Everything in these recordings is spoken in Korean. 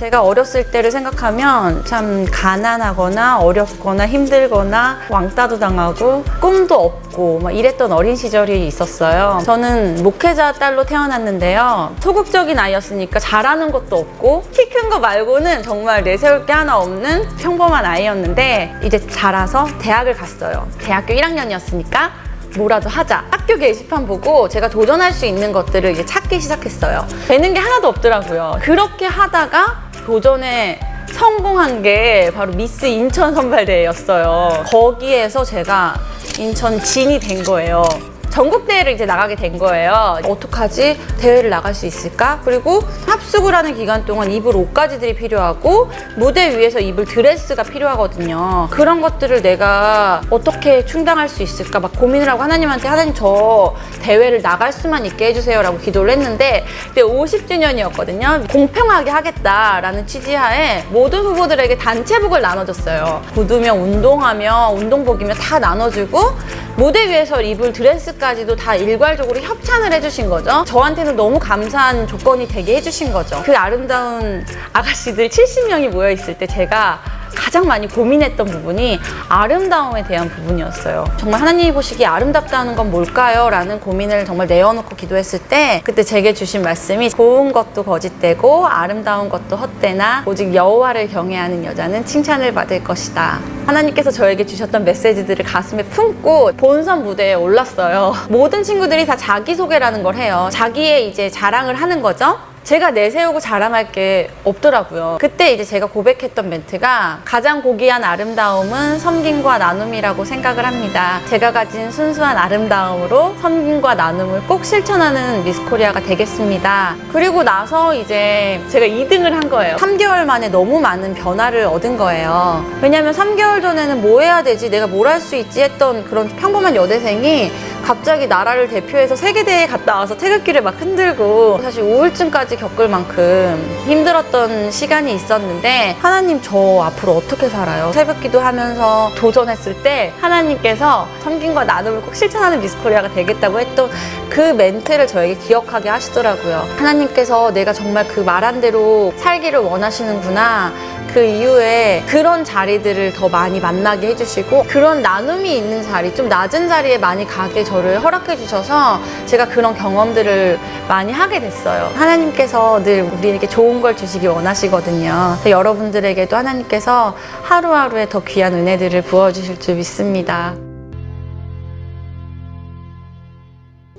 제가 어렸을 때를 생각하면 참 가난하거나 어렵거나 힘들거나 왕따도 당하고 꿈도 없고 막 이랬던 어린 시절이 있었어요. 저는 목회자 딸로 태어났는데요. 소극적인 아이였으니까 잘하는 것도 없고 키 큰 거 말고는 정말 내세울 게 하나 없는 평범한 아이였는데 이제 자라서 대학을 갔어요. 대학교 1학년이었으니까 뭐라도 하자. 학교 게시판 보고 제가 도전할 수 있는 것들을 이제 찾기 시작했어요. 되는 게 하나도 없더라고요. 그렇게 하다가 도전에 성공한 게 바로 미스 인천 선발대회였어요. 거기에서 제가 인천 진이 된 거예요. 전국대회를 이제 나가게 된 거예요. 어떡하지? 대회를 나갈 수 있을까? 그리고 합숙을 하는 기간 동안 입을 옷가지들이 필요하고 무대 위에서 입을 드레스가 필요하거든요. 그런 것들을 내가 어떻게 충당할 수 있을까 막 고민을 하고 하나님한테 하나님 저 대회를 나갈 수만 있게 해주세요 라고 기도를 했는데 그때 50주년이었거든요. 공평하게 하겠다라는 취지하에 모든 후보들에게 단체복을 나눠줬어요. 구두며 운동하며 운동복이며 다 나눠주고 무대 위에서 입을 드레스까지도 다 일괄적으로 협찬을 해주신 거죠. 저한테는 너무 감사한 조건이 되게 해주신 거죠. 그 아름다운 아가씨들 70명이 모여있을 때 제가 가장 많이 고민했던 부분이 아름다움에 대한 부분이었어요. 정말 하나님이 보시기에 아름답다는 건 뭘까요? 라는 고민을 정말 내어놓고 기도했을 때 그때 제게 주신 말씀이 고운 것도 거짓되고 아름다운 것도 헛되나 오직 여호와를 경외하는 여자는 칭찬을 받을 것이다. 하나님께서 저에게 주셨던 메시지들을 가슴에 품고 본선 무대에 올랐어요. 모든 친구들이 다 자기소개라는 걸 해요. 자기의 이제 자랑을 하는 거죠. 제가 내세우고 자랑할 게 없더라고요. 그때 이제 제가 고백했던 멘트가 가장 고귀한 아름다움은 섬김과 나눔이라고 생각을 합니다. 제가 가진 순수한 아름다움으로 섬김과 나눔을 꼭 실천하는 미스코리아가 되겠습니다. 그리고 나서 이제 제가 2등을 한 거예요. 3개월 만에 너무 많은 변화를 얻은 거예요. 왜냐면 3개월 전에는 뭐 해야 되지? 내가 뭘 할 수 있지? 했던 그런 평범한 여대생이 갑자기 나라를 대표해서 세계대회에 갔다 와서 태극기를 막 흔들고 사실 우울증까지 겪을 만큼 힘들었던 시간이 있었는데 하나님 저 앞으로 어떻게 살아요? 새벽기도 하면서 도전했을 때 하나님께서 섬김과 나눔을 꼭 실천하는 미스코리아가 되겠다고 했던 그 멘트를 저에게 기억하게 하시더라고요. 하나님께서 내가 정말 그 말한 대로 살기를 원하시는구나. 그 이후에 그런 자리들을 더 많이 만나게 해주시고 그런 나눔이 있는 자리, 좀 낮은 자리에 많이 가게 저를 허락해 주셔서 제가 그런 경험들을 많이 하게 됐어요. 하나님께서 늘 우리에게 좋은 걸 주시기 원하시거든요. 여러분들에게도 하나님께서 하루하루에 더 귀한 은혜들을 부어주실 줄 믿습니다.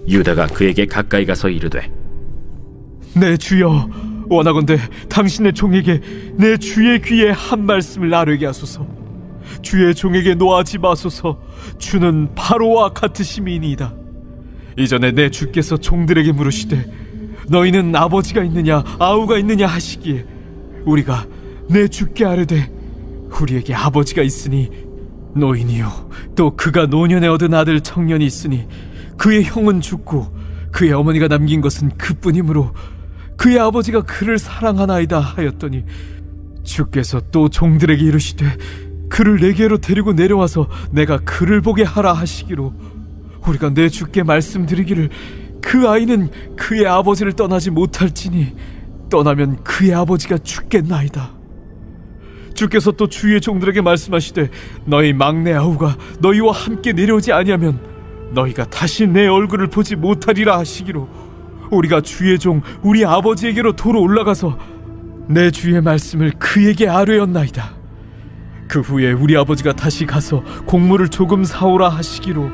유다가 그에게 가까이 가서 이르되 내 주여, 원하건대 당신의 종에게 내 주의 귀에 한 말씀을 아뢰게 하소서. 주의 종에게 노하지 마소서. 주는 바로와 같으심이니이다. 이전에 내 주께서 종들에게 물으시되 너희는 아버지가 있느냐 아우가 있느냐 하시기에 우리가 내 주께 아뢰되 우리에게 아버지가 있으니 노인이요 또 그가 노년에 얻은 아들 청년이 있으니 그의 형은 죽고 그의 어머니가 남긴 것은 그뿐이므로 그의 아버지가 그를 사랑하나이다 하였더니 주께서 또 종들에게 이르시되 그를 내게로 데리고 내려와서 내가 그를 보게 하라 하시기로 우리가 내 주께 말씀드리기를 그 아이는 그의 아버지를 떠나지 못할지니 떠나면 그의 아버지가 죽겠나이다. 주께서 또 주의 종들에게 말씀하시되 너희 막내 아우가 너희와 함께 내려오지 아니하면 너희가 다시 내 얼굴을 보지 못하리라 하시기로 우리가 주의 종 우리 아버지에게로 도로 올라가서 내 주의 말씀을 그에게 아뢰었나이다. 그 후에 우리 아버지가 다시 가서 곡물을 조금 사오라 하시기로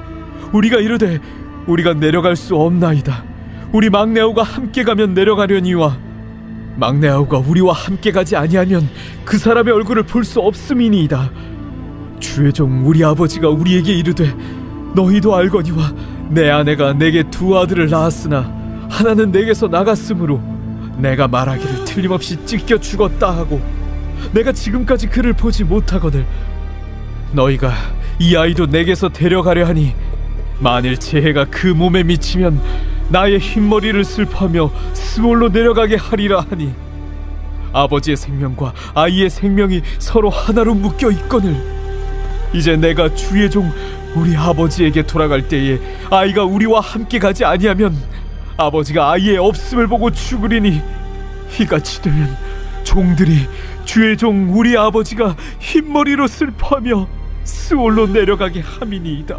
우리가 이르되 우리가 내려갈 수 없나이다. 우리 막내 아우가 함께 가면 내려가려니와 막내 아우가 우리와 함께 가지 아니하면 그 사람의 얼굴을 볼 수 없음이니이다. 주의 종 우리 아버지가 우리에게 이르되 너희도 알거니와 내 아내가 내게 두 아들을 낳았으나 하나는 내게서 나갔으므로 내가 말하기를 틀림없이 찢겨 죽었다 하고 내가 지금까지 그를 보지 못하거늘 너희가 이 아이도 내게서 데려가려 하니 만일 재해가 그 몸에 미치면 나의 흰머리를 슬퍼하며 스올로 내려가게 하리라 하니 아버지의 생명과 아이의 생명이 서로 하나로 묶여 있거늘 이제 내가 주의 종 우리 아버지에게 돌아갈 때에 아이가 우리와 함께 가지 아니하면 아버지가 아이의 없음을 보고 죽으리니 이같이 되면 종들이 주의 종 우리 아버지가 흰머리로 슬퍼하며 스올로 내려가게 함이니이다.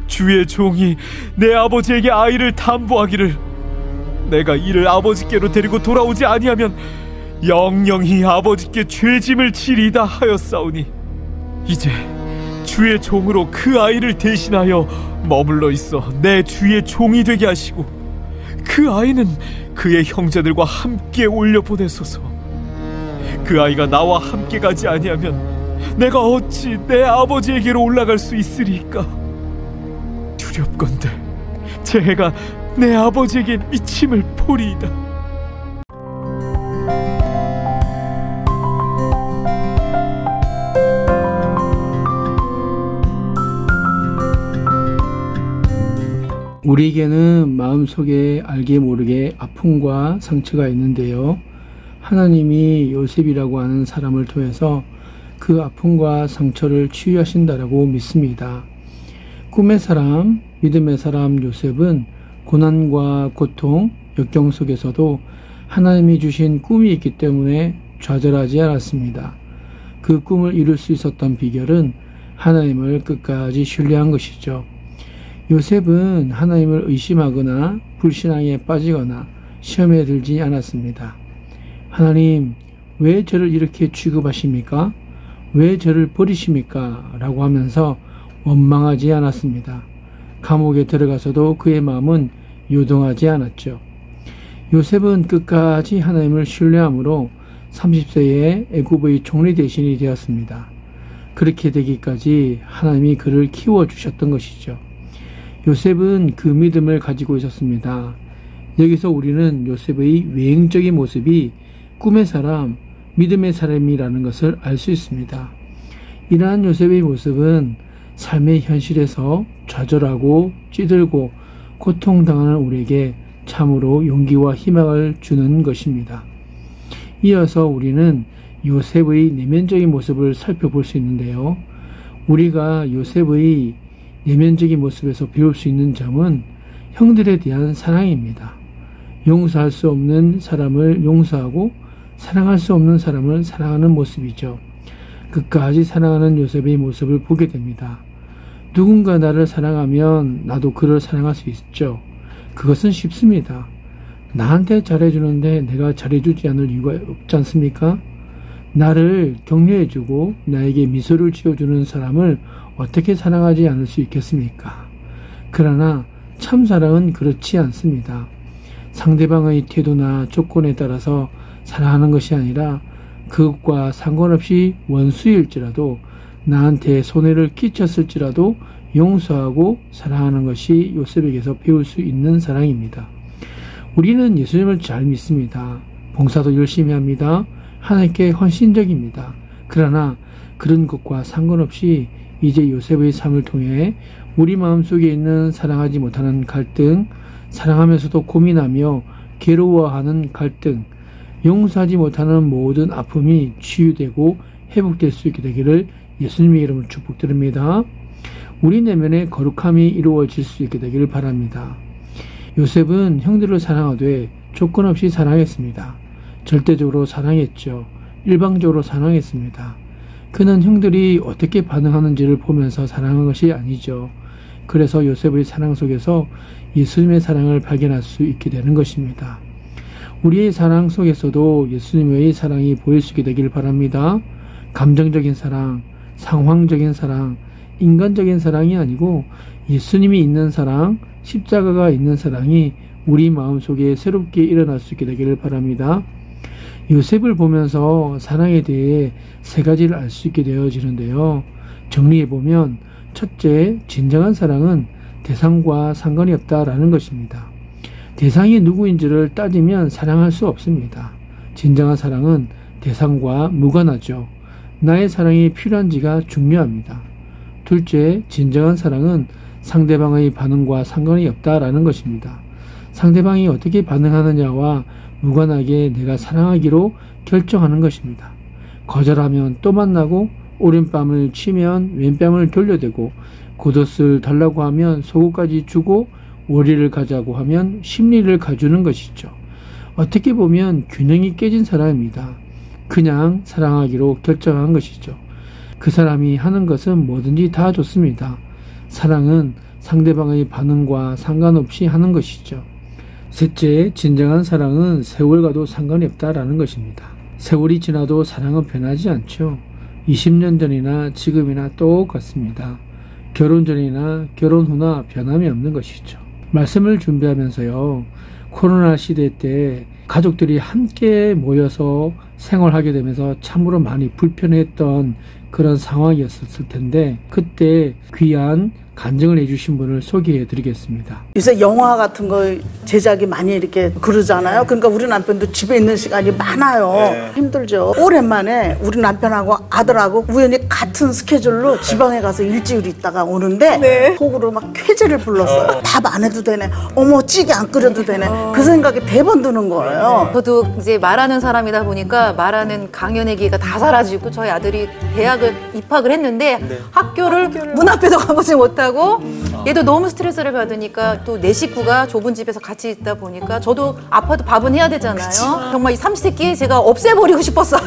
주의 종이 내 아버지에게 아이를 담보하기를 내가 이를 아버지께로 데리고 돌아오지 아니하면 영영히 아버지께 죄짐을 지리다 하였사오니 이제 주의 종으로 그 아이를 대신하여 머물러 있어 내 주의 종이 되게 하시고 그 아이는 그의 형제들과 함께 올려보내소서. 그 아이가 나와 함께 가지 아니하면 내가 어찌 내 아버지에게로 올라갈 수 있으리까? 두렵건대 제 해가 내 아버지에게 미침을 보리이다. 우리에게는 마음속에 알게 모르게 아픔과 상처가 있는데요. 하나님이 요셉이라고 하는 사람을 통해서 그 아픔과 상처를 치유하신다라고 믿습니다. 꿈의 사람, 믿음의 사람 요셉은 고난과 고통, 역경 속에서도 하나님이 주신 꿈이 있기 때문에 좌절하지 않았습니다. 그 꿈을 이룰 수 있었던 비결은 하나님을 끝까지 신뢰한 것이죠. 요셉은 하나님을 의심하거나 불신앙에 빠지거나 시험에 들지 않았습니다. 하나님, 왜 저를 이렇게 취급하십니까? 왜 저를 버리십니까? 라고 하면서 원망하지 않았습니다. 감옥에 들어가서도 그의 마음은 요동하지 않았죠. 요셉은 끝까지 하나님을 신뢰함으로 30세에 애굽의 총리 대신이 되었습니다. 그렇게 되기까지 하나님이 그를 키워주셨던 것이죠. 요셉은 그 믿음을 가지고 있었습니다. 여기서 우리는 요셉의 외형적인 모습이 꿈의 사람, 믿음의 사람이라는 것을 알 수 있습니다. 이러한 요셉의 모습은 삶의 현실에서 좌절하고 찌들고 고통당하는 우리에게 참으로 용기와 희망을 주는 것입니다. 이어서 우리는 요셉의 내면적인 모습을 살펴볼 수 있는데요. 우리가 요셉의 내면적인 모습에서 배울 수 있는 점은 형들에 대한 사랑입니다. 용서할 수 없는 사람을 용서하고 사랑할 수 없는 사람을 사랑하는 모습이죠. 끝까지 사랑하는 요셉의 모습을 보게 됩니다. 누군가 나를 사랑하면 나도 그를 사랑할 수 있죠. 그것은 쉽습니다. 나한테 잘해주는데 내가 잘해주지 않을 이유가 없지 않습니까? 나를 격려해주고 나에게 미소를 지어주는 사람을 어떻게 사랑하지 않을 수 있겠습니까? 그러나 참 사랑은 그렇지 않습니다. 상대방의 태도나 조건에 따라서 사랑하는 것이 아니라 그것과 상관없이 원수일지라도 나한테 손해를 끼쳤을지라도 용서하고 사랑하는 것이 요셉에게서 배울 수 있는 사랑입니다. 우리는 예수님을 잘 믿습니다. 봉사도 열심히 합니다. 하나님께 헌신적입니다. 그러나 그런 것과 상관없이 이제 요셉의 삶을 통해 우리 마음속에 있는 사랑하지 못하는 갈등, 사랑하면서도 고민하며 괴로워하는 갈등, 용서하지 못하는 모든 아픔이 치유되고 회복될 수 있게 되기를 예수님의 이름으로 축복드립니다. 우리 내면의 거룩함이 이루어질 수 있게 되기를 바랍니다. 요셉은 형들을 사랑하되 조건 없이 사랑했습니다. 절대적으로 사랑했죠. 일방적으로 사랑했습니다. 그는 형들이 어떻게 반응하는지를 보면서 사랑한 것이 아니죠. 그래서 요셉의 사랑 속에서 예수님의 사랑을 발견할 수 있게 되는 것입니다. 우리의 사랑 속에서도 예수님의 사랑이 보일 수 있게 되기를 바랍니다. 감정적인 사랑, 상황적인 사랑, 인간적인 사랑이 아니고 예수님이 있는 사랑, 십자가가 있는 사랑이 우리 마음속에 새롭게 일어날 수 있게 되기를 바랍니다. 요셉을 보면서 사랑에 대해 세 가지를 알 수 있게 되어지는데요. 정리해보면 첫째, 진정한 사랑은 대상과 상관이 없다라는 것입니다. 대상이 누구인지를 따지면 사랑할 수 없습니다. 진정한 사랑은 대상과 무관하죠. 나의 사랑이 필요한지가 중요합니다. 둘째, 진정한 사랑은 상대방의 반응과 상관이 없다라는 것입니다. 상대방이 어떻게 반응하느냐와 무관하게 내가 사랑하기로 결정하는 것입니다. 거절하면 또 만나고 오른뺨을 치면 왼뺨을 돌려대고 겉옷을 달라고 하면 속옷까지 주고 월의를 가자고 하면 심리를 가주는 것이죠. 어떻게 보면 균형이 깨진 사람입니다. 그냥 사랑하기로 결정한 것이죠. 그 사람이 하는 것은 뭐든지 다 좋습니다. 사랑은 상대방의 반응과 상관없이 하는 것이죠. 셋째, 진정한 사랑은 세월과도 상관이 없다라는 것입니다. 세월이 지나도 사랑은 변하지 않죠. 20년 전이나 지금이나 똑같습니다. 결혼 전이나 결혼 후나 변함이 없는 것이죠. 말씀을 준비하면서요, 코로나 시대 때 가족들이 함께 모여서 생활하게 되면서 참으로 많이 불편했던 그런 상황이었을 텐데 그때 귀한 간증을 해주신 분을 소개해 드리겠습니다. 요새 영화 같은 거 제작이 많이 이렇게 그러잖아요. 그러니까 우리 남편도 집에 있는 시간이 많아요. 힘들죠. 오랜만에 우리 남편하고 아들하고 우연히 같은 스케줄로 지방에 가서 일주일 있다가 오는데 속으로 막 쾌재를 불렀어요. 밥 안 해도 되네. 어머 찌개 안 끓여도 되네. 그 생각이 대번 드는 거예요. 저도 이제 말하는 사람이다 보니까 말하는 강연의 기회가 다 사라지고 저희 아들이 대학을 입학을 했는데 학교를 문 앞에도 가보지 못하고 얘도 너무 스트레스를 받으니까 또 내 식구가 좁은 집에서 같이 있다 보니까 저도 아파도 밥은 해야 되잖아요. 정말 이 삼시세끼 제가 없애버리고 싶었어요.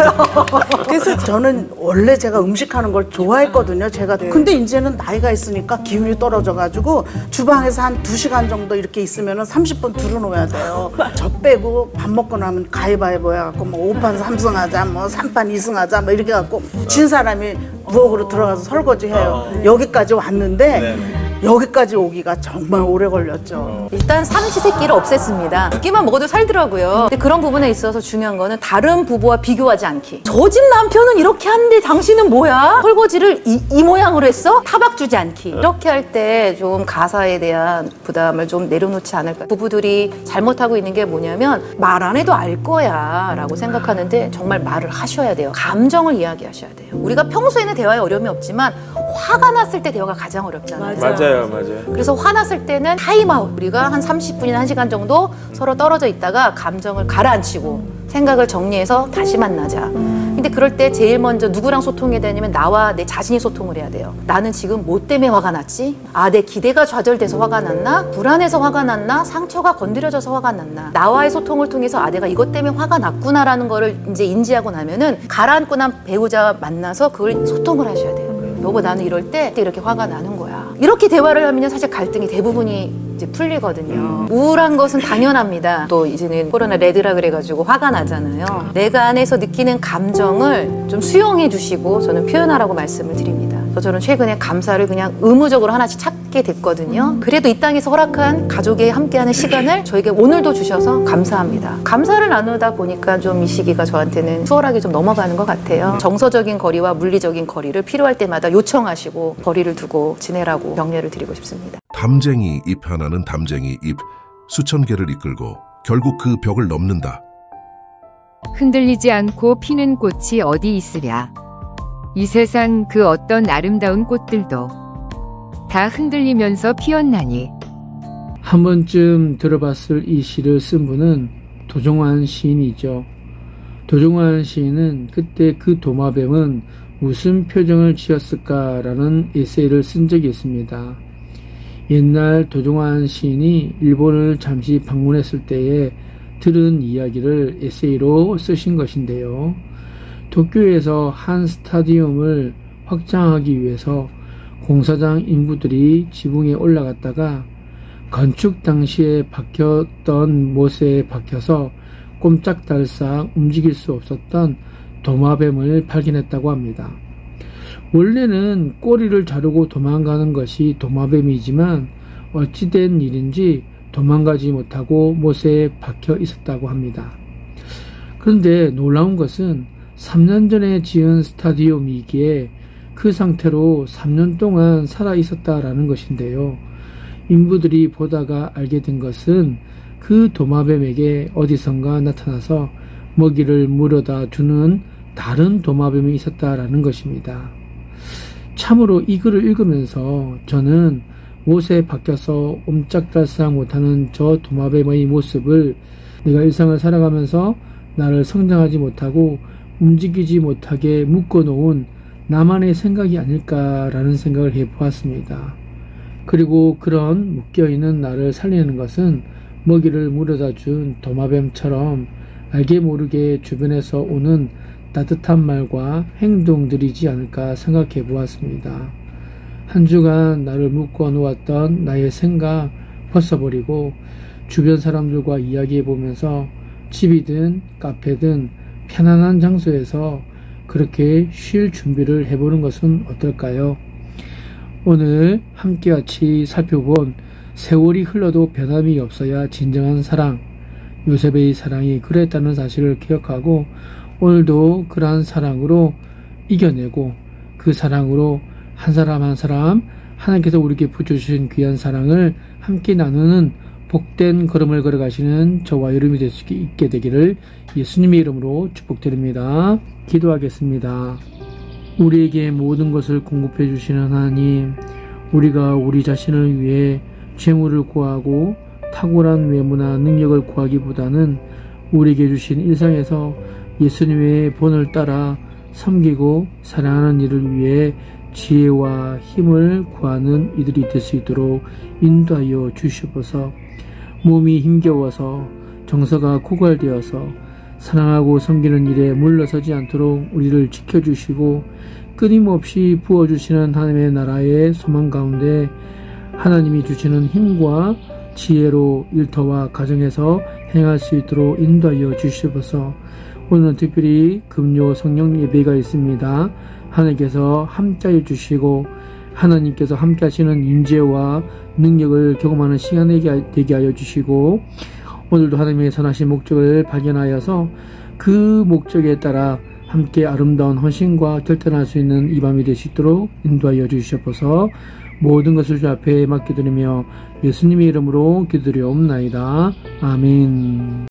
그래서 저는 원래 제가 음식하는 걸 좋아했거든요. 근데 이제는 나이가 있으니까 기운이 떨어져가지고 주방에서 한 2시간 정도 이렇게 있으면 30분 들어놓아야 돼요. 저 빼고 밥 먹고 나면 가위바위보 해갖고 뭐 5판 3승 하자, 뭐 3판 2승 하자, 뭐 이렇게 해갖고 진 사람이 부엌으로 들어가서 설거지 해요. 여기까지 왔는데 여기까지 오기가 정말 오래 걸렸죠. 일단 삼시세끼를 없앴습니다. 두 끼만 먹어도 살더라고요. 근데 그런 부분에 있어서 중요한 거는 다른 부부와 비교하지 않기. 저 집 남편은 이렇게 하는데 당신은 뭐야? 설거지를 이 모양으로 했어? 타박 주지 않기. 이렇게 할 때 좀 가사에 대한 부담을 좀 내려놓지 않을까. 부부들이 잘못하고 있는 게 뭐냐면 말 안 해도 알 거야 라고 생각하는데 정말 말을 하셔야 돼요. 감정을 이야기하셔야 돼요. 우리가 평소에는 대화에 어려움이 없지만 화가 났을 때 대화가 가장 어렵잖아요. 맞아요. 그래서 화났을 때는 타임아웃. 우리가 한 30분이나 1시간 정도 서로 떨어져 있다가 감정을 가라앉히고 생각을 정리해서 다시 만나자. 근데 그럴 때 제일 먼저 누구랑 소통해야 되냐면 나와 내 자신이 소통을 해야 돼요. 나는 지금 뭐 때문에 화가 났지? 내 기대가 좌절돼서 화가 났나? 불안해서 화가 났나? 상처가 건드려져서 화가 났나? 나와의 소통을 통해서 내가 이것 때문에 화가 났구나라는 거를 이제 인지하고 나면은 가라앉고 난 배우자와 만나서 그걸 소통을 하셔야 돼요. 여보 나는 이럴 때 이렇게 화가 나는 거야. 이렇게 대화를 하면 사실 갈등이 대부분이 이제 풀리거든요. 우울한 것은 당연합니다. 또 이제는 코로나 레드라 그래가지고 화가 나잖아요. 내가 안에서 느끼는 감정을 좀 수용해 주시고 저는 표현하라고 말씀을 드립니다. 저는 최근에 감사를 그냥 의무적으로 하나씩 찾게 됐거든요. 그래도 이 땅에서 허락한 가족이 함께하는 시간을 저에게 오늘도 주셔서 감사합니다. 감사를 나누다 보니까 좀 이 시기가 저한테는 수월하게 좀 넘어가는 것 같아요. 정서적인 거리와 물리적인 거리를 필요할 때마다 요청하시고 거리를 두고 지내라고 격려를 드리고 싶습니다. 담쟁이 잎 하나는 담쟁이 잎 수천 개를 이끌고 결국 그 벽을 넘는다. 흔들리지 않고 피는 꽃이 어디 있으랴. 이 세상 그 어떤 아름다운 꽃들도 다 흔들리면서 피었나니. 한 번쯤 들어봤을 이 시를 쓴 분은 도종환 시인이죠. 도종환 시인은 그때 그 도마뱀은 무슨 표정을 지었을까라는 에세이를 쓴 적이 있습니다. 옛날 도종환 시인이 일본을 잠시 방문했을 때에 들은 이야기를 에세이로 쓰신 것인데요. 도쿄에서 한 스타디움을 확장하기 위해서 공사장 인부들이 지붕에 올라갔다가 건축 당시에 박혔던 못에 박혀서 꼼짝달싹 움직일 수 없었던 도마뱀을 발견했다고 합니다. 원래는 꼬리를 자르고 도망가는 것이 도마뱀이지만 어찌된 일인지 도망가지 못하고 못에 박혀 있었다고 합니다. 그런데 놀라운 것은 3년 전에 지은 스타디움이기에 그 상태로 3년 동안 살아 있었다라는 것인데요. 인부들이 보다가 알게 된 것은 그 도마뱀에게 어디선가 나타나서 먹이를 물어다 주는 다른 도마뱀이 있었다라는 것입니다. 참으로 이 글을 읽으면서 저는 못에 박혀서 옴짝달싹 못하는 저 도마뱀의 모습을 내가 일상을 살아가면서 나를 성장하지 못하고 움직이지 못하게 묶어놓은 나만의 생각이 아닐까라는 생각을 해보았습니다. 그리고 그런 묶여있는 나를 살리는 것은 먹이를 물어다 준 도마뱀처럼 알게 모르게 주변에서 오는 따뜻한 말과 행동들이지 않을까 생각해 보았습니다. 한 주간 나를 묶어 놓았던 나의 생각 벗어버리고 주변 사람들과 이야기해 보면서 집이든 카페든 편안한 장소에서 그렇게 쉴 준비를 해보는 것은 어떨까요? 오늘 함께 같이 살펴본 세월이 흘러도 변함이 없어야 진정한 사랑, 요셉의 사랑이 그랬다는 사실을 기억하고 오늘도 그러한 사랑으로 이겨내고 그 사랑으로 한 사람 한 사람 하나님께서 우리에게 부어주신 귀한 사랑을 함께 나누는 복된 걸음을 걸어가시는 저와 여러분이 될 수 있게 되기를 예수님의 이름으로 축복드립니다. 기도하겠습니다. 우리에게 모든 것을 공급해 주시는 하나님, 우리가 우리 자신을 위해 재물을 구하고 탁월한 외모나 능력을 구하기보다는 우리에게 주신 일상에서 예수님의 본을 따라 섬기고 사랑하는 일을 위해 지혜와 힘을 구하는 이들이 될 수 있도록 인도하여 주시옵소서. 몸이 힘겨워서 정서가 고갈되어서 사랑하고 섬기는 일에 물러서지 않도록 우리를 지켜주시고 끊임없이 부어주시는 하나님의 나라의 소망 가운데 하나님이 주시는 힘과 지혜로 일터와 가정에서 행할 수 있도록 인도하여 주시옵소서. 오늘은 특별히 금요 성령 예배가 있습니다. 하나님께서 함께해 주시고 하나님께서 함께 하시는 임재와 능력을 경험하는 시간이 되게 하여 주시고 오늘도 하나님의 선하신 목적을 발견하여서 그 목적에 따라 함께 아름다운 헌신과 결단할 수 있는 이 밤이 될 수 있도록 인도하여 주시옵소서. 모든 것을 주 앞에 맡겨드리며 예수님의 이름으로 기도드리옵나이다. 아멘.